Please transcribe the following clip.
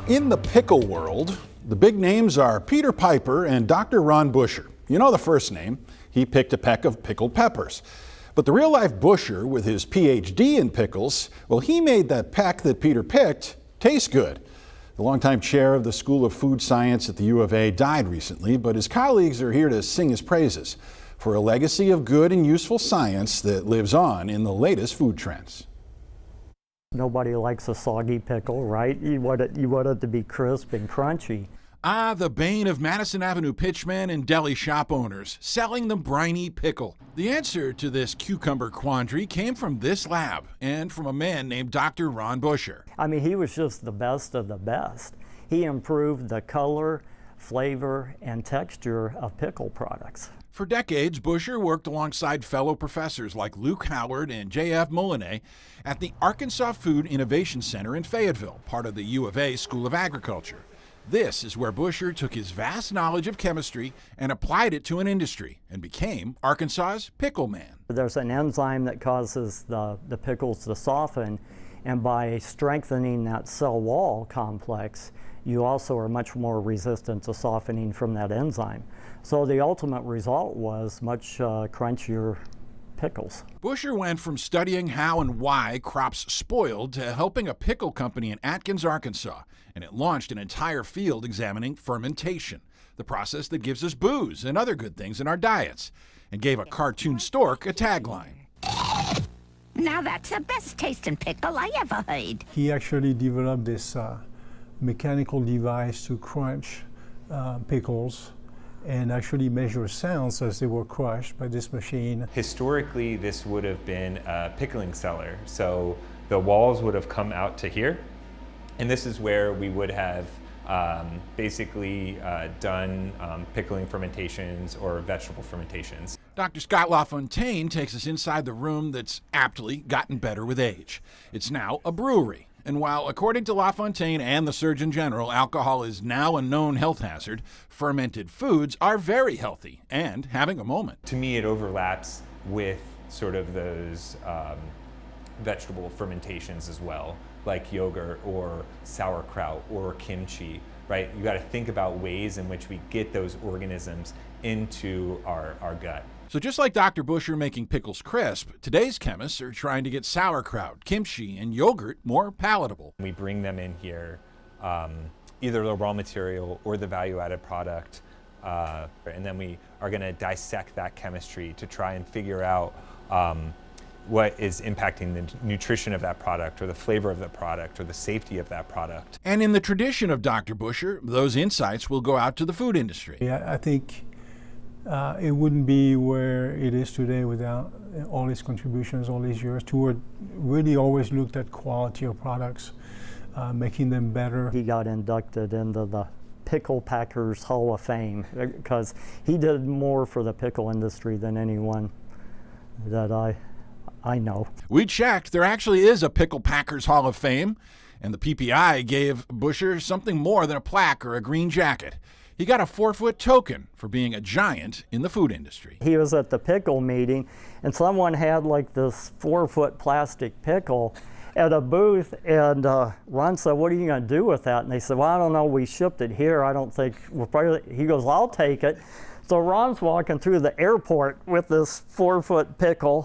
In the pickle world, the big names are Peter Piper and Dr. Ron Buescher. You know the first name. He picked a peck of pickled peppers. But the real-life Buescher, with his PhD in pickles, well, he made that peck that Peter picked taste good. The longtime chair of the School of Food Science at the U of A died recently, but his colleagues are here to sing his praises for a legacy of good and useful science that lives on in the latest food trends. Nobody likes a soggy pickle, right? You want it to be crisp and crunchy. Ah, the bane of Madison Avenue pitchmen and deli shop owners, selling the briny pickle. The answer to this cucumber quandary came from this lab and from a man named Dr. Ron Buescher. I mean, he was just the best of the best. He improved the color, flavor, and texture of pickle products. For decades, Buescher worked alongside fellow professors like Luke Howard and J.F. Molinet at the Arkansas Food Innovation Center in Fayetteville, part of the U of A School of Agriculture. This is where Buescher took his vast knowledge of chemistry and applied it to an industry and became Arkansas's Pickle Man. There's an enzyme that causes the pickles to soften, and by strengthening that cell wall complex, you also are much more resistant to softening from that enzyme. So the ultimate result was much crunchier pickles. Buescher went from studying how and why crops spoiled to helping a pickle company in Atkins, Arkansas, and it launched an entire field examining fermentation, the process that gives us booze and other good things in our diets, and gave a cartoon stork a tagline. Now that's the best tasting pickle I ever heard. He actually developed this mechanical device to crunch pickles and actually measure sounds as they were crushed by this machine. Historically, this would have been a pickling cellar. So the walls would have come out to here. And this is where we would have basically done pickling fermentations or vegetable fermentations. Dr. Scott LaFontaine takes us inside the room that's aptly gotten better with age. It's now a brewery. And while, according to LaFontaine and the Surgeon General, alcohol is now a known health hazard, fermented foods are very healthy and having a moment. To me, it overlaps with sort of those vegetable fermentations as well, like yogurt or sauerkraut or kimchi, right? You got to think about ways in which we get those organisms into our gut. So just like Dr. Buescher making pickles crisp, today's chemists are trying to get sauerkraut, kimchi, and yogurt more palatable. We bring them in here, either the raw material or the value-added product, and then we are going to dissect that chemistry to try and figure out what is impacting the nutrition of that product or the flavor of the product or the safety of that product. And in the tradition of Dr. Buescher, those insights will go out to the food industry. Yeah, I think it wouldn't be where it is today without all his contributions all these years. Toward really always looked at quality of products, making them better. He got inducted into the Pickle Packers Hall of Fame because he did more for the pickle industry than anyone that I know. We checked. There actually is a Pickle Packers Hall of Fame, and the PPI gave Buescher something more than a plaque or a green jacket. He got a 4-foot token for being a giant in the food industry. He was at the pickle meeting, and someone had like this 4-foot plastic pickle at a booth, and Ron said, "What are you going to do with that?" And they said, "Well, I don't know. We shipped it here. I don't think we'll probably." He goes, "I'll take it." So Ron's walking through the airport with this 4-foot pickle.